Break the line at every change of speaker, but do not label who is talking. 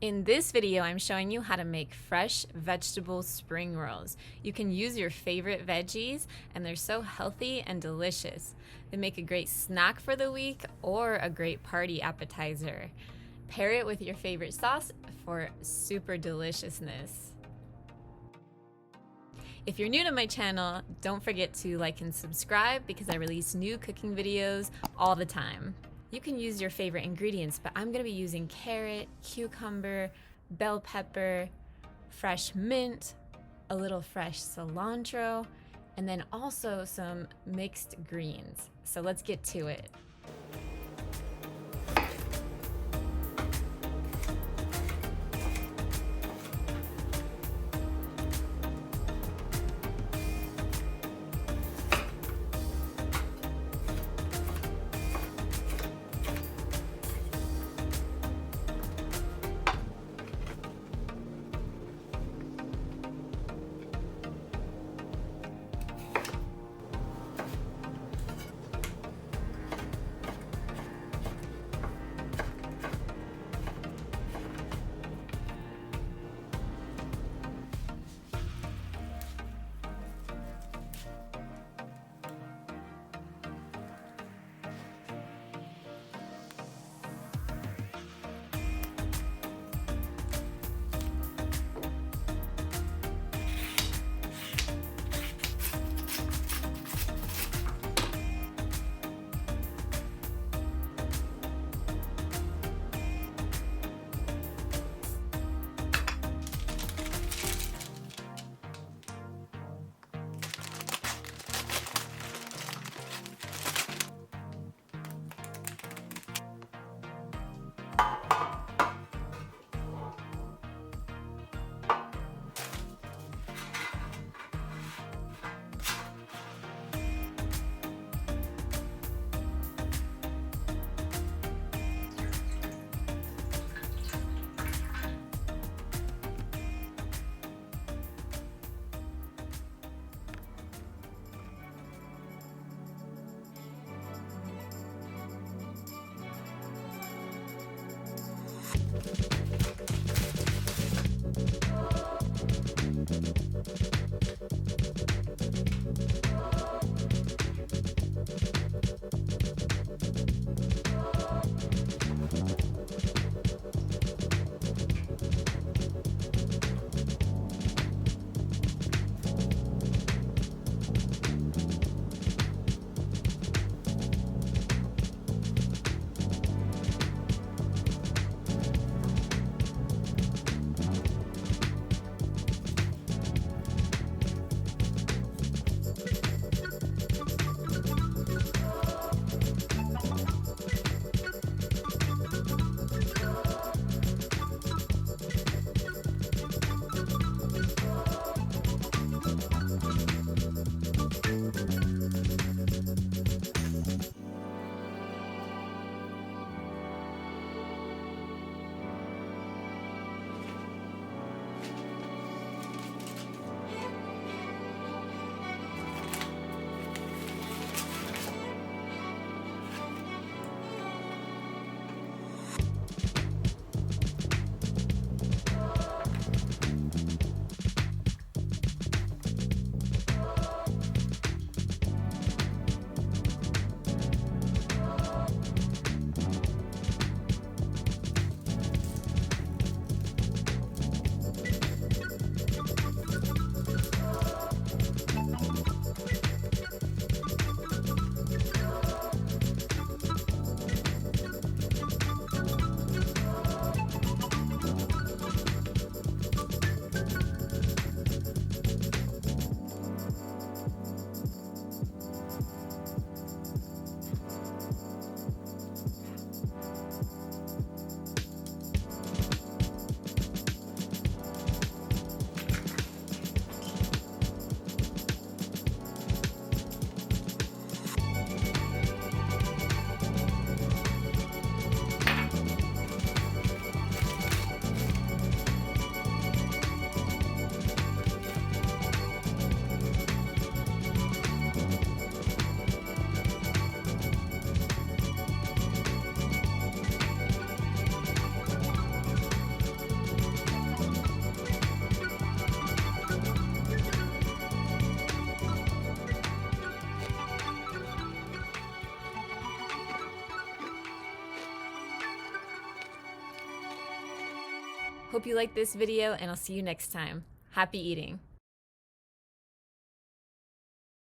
In this video, I'm showing you how to make fresh vegetable spring rolls. You can use your favorite veggies, and they're so healthy and delicious. They make a great snack for the week or a great party appetizer. Pair it with your favorite sauce for super deliciousness. If you're new to my channel, don't forget to like and subscribe because I release new cooking videos all the time. You can use your favorite ingredients, but I'm gonna be using carrot, cucumber, bell pepper, fresh mint, a little fresh cilantro, and then also some mixed greens. So let's get to it. Hope you liked this video, and I'll see you next time. Happy eating!